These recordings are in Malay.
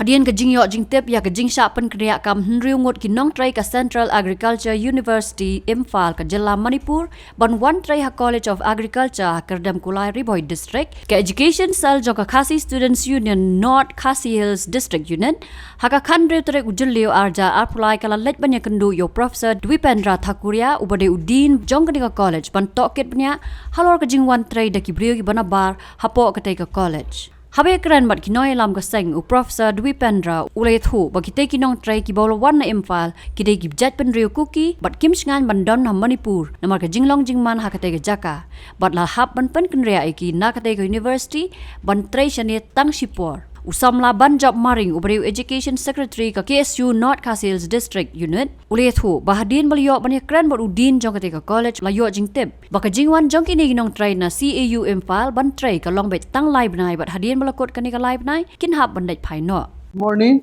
Hadian ke jing yok jing tip ya ke jing syak pen kriya kam hnriu ngot ki nong trei ka Central Agriculture University Imphal ke Jela Manipur ban one trei ha College of Agriculture Kyrdem Kulai Riboy District ke Education Cell joka Khasi Students Union North Khasi Hills District Unit haka khandre tere ujulio arja apply kala lej banya kendu yo Professor Dwipendra Thakuria ubade udin jong ke college ban toket banya halor ke jing one trei de ki brio ki banabar hapo ke ka college. Habe keren mat kinoi lam ka seng u Professor Dwipendra ulai thu ba kite kinong trai ki bolo wan na Imphal kide ki jat pen riu kuki bat kim sngan bandon na Manipur namar ka jinglong jingman ha kate ka jaka bat la hap ban pen kenria iki na kate ka university ban trai shane tang shipor usamla ban job maring ubariu Education Secretary ka CAU North Khasi Hills District Unit ulai thu bahadin baliyo ban keren bot udin jong kate ka college la yo jing tip ba ka jingwan jong kini kinong trai na CAU Imphal ban trai ka long bet tang live nai bat hadin balakot kani ka live nai kin hap bandai phai no. Morning.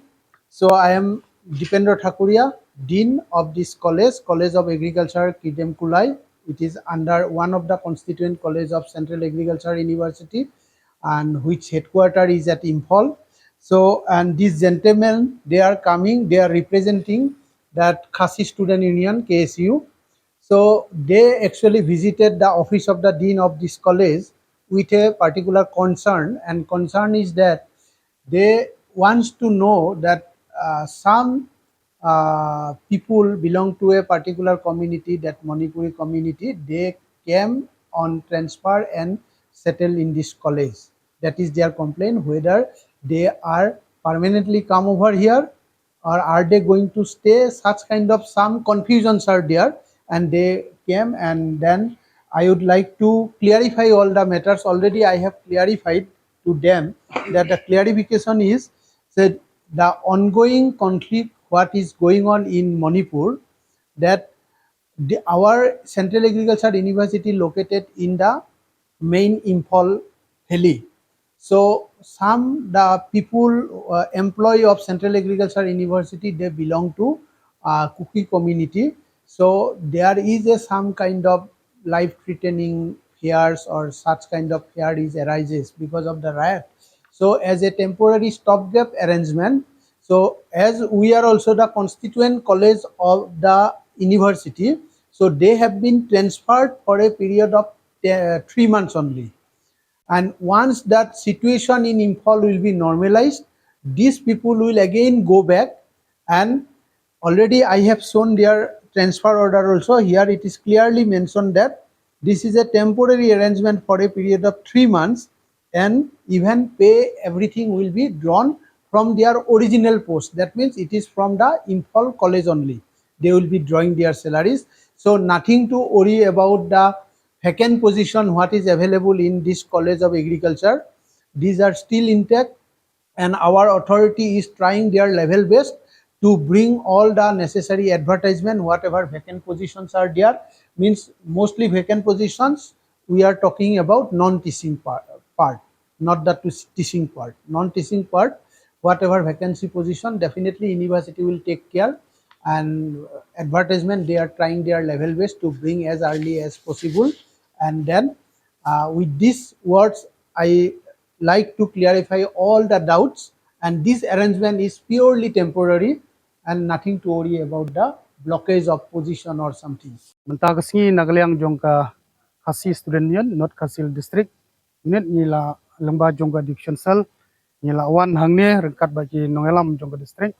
So I am Dipendra Thakuria, Dean of this college, College of Agriculture Kyrdem Kulai. It is under one of the constituent college of Central Agriculture University and which headquarter is at Imphal. So and these gentlemen, they are coming, they are representing that Khasi Student Union KSU. So they actually visited the office of the Dean of this college with a particular concern, and concern is that they wants to know that some people belong to a particular community, that Manipuri community, they came on transfer and settle in this college. That is their complaint, whether they are permanently come over here or are they going to stay. Such kind of some confusions are there, and they came, and then I would like to clarify all the matters. Already I have clarified to them that the clarification is that the ongoing conflict what is going on in Manipur, that our Central Agriculture University located in the main Imphal Valley. So some the people employee of Central Agriculture University, they belong to Kuki community. So there is some kind of life-threatening fears or such kind of fear is arises because of the riot. So as a temporary stopgap arrangement, so as we are also the constituent college of the university, so they have been transferred for a period of 3 months only. And once that situation in Imphal will be normalized, these people will again go back, and already I have shown their transfer order also. Here it is clearly mentioned that this is a temporary arrangement for a period of 3 months, and even pay everything will be drawn from their original post. That means it is from the Imphal college only. They will be drawing their salaries. So nothing to worry about the vacant position what is available in this College of Agriculture. These are still intact, and our authority is trying their level best to bring all the necessary advertisement, whatever vacant positions are there. Means mostly vacant positions, we are talking about non-teaching part, not the teaching part. Non-teaching part, whatever vacancy position, definitely university will take care, and advertisement they are trying their level best to bring as early as possible. And then with these words, I like to clarify all the doubts, and this arrangement is purely temporary and nothing to worry about the blockage of position or something. Mentagasi nagaliang jongka Khasi Student Union North Khasi District Unit nila lemba jongka division cell nila wan hangne rengkat bagi nongelam jongka district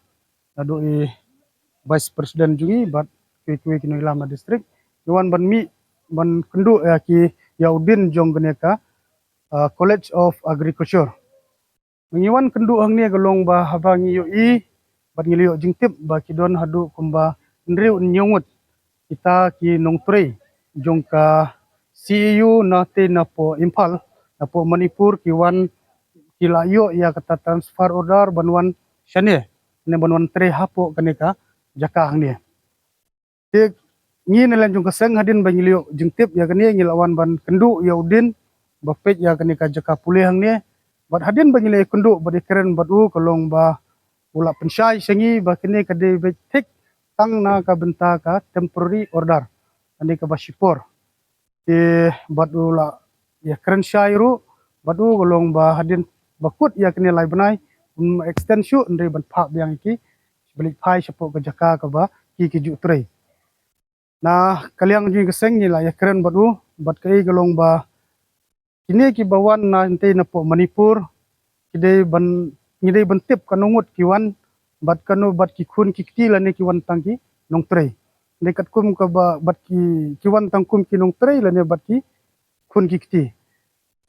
nadu vice president jungi bat kwe nongelam na district yuan ban mi ban kendu ki yaudin jongka neka College of Agriculture mengiwan kendu hangne golong ba habangi yoi bat ngiliyo jingtip ba kidon hadu kumba ndriu nyongut kita ki nong trei jongka CAU na te na po Imphal na po Manipur ki wan kilayo ya kata transfer order banwan shane ne banwan trei hapo kaneka jaka hangni te ngi nelan jongka seng hadin bangilio jingtip ya kani ngilawan ban kendu ya udin bapet ya kaneka jaka pulih hangni bat hadin bangilio kendu badi keren badu kolong ba ula pensyai sengi bakini kade betik tang na ka benta ka temporary order ani ka basipor ti badula ya keren syairu badu golong ba hadin bakut ya kini lai benai extension dari ban phak biang iki balik phai sepok ke jaka ke ba ki ju trei nah kaliang ji keseng ni lah ya keren badu bat kai galong ba kini ki bawan na ente na po Manipur kidai ban ngidai ban tip kanungut kiwan bat kanu bat ki khun ki kti la ne kiwan tangki nong trei dekat kum ke ba bat ki kiwan tangkum ki nong trei la ne bat ki khun ki kti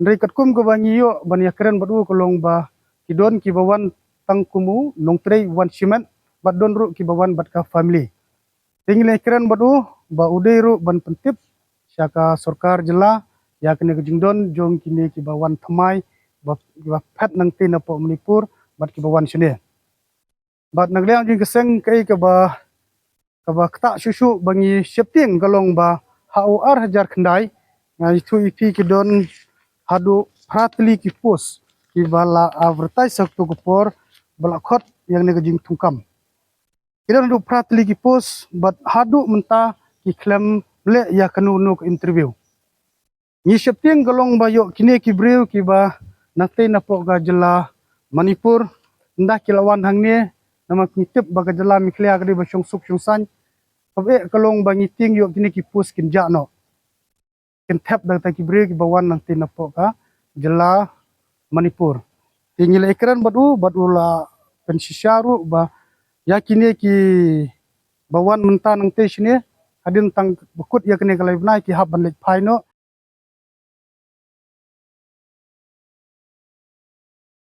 dekat kum ke ba ngiyo ban ya keren badu kolong ba kidon ki bawan tangkumu nong trei wan simen bat don ru ki bawan bat ka family tingile keren badu ba udai ru ban pentip syaka sarkar jela ya kene kejingdon jong kini ki bawan thamai ba phat nang tin po Manipur bat ki bawan sine bat nagliang jing keseng kai ke ba kta susu bangi septing galong ba HOR hajar khandai ngai thu ipi ki don hadu pratli ki pos ki bala advertise saktu kupor bala khot yang ne jing thungkam kidan du pratli ki pos bat hadu menta ki klem le ya kanu no interview ni septing galong ba yo kini ki breu ki ba nakte na po ga jela Manipur nda kilawan hangne nama kitip baga jela miklia kadi ba suk san pabe kalong ba ngiting yo kini ki pos kin ja no kin tap da ta ki breu ki bawan nakte na po ka jela Manipur tingil ekran badu la pensisyaru ba ya kini ki bawan menta nang te sini adin tang bekut ya kini kalai bnai ki hab ban lek phai no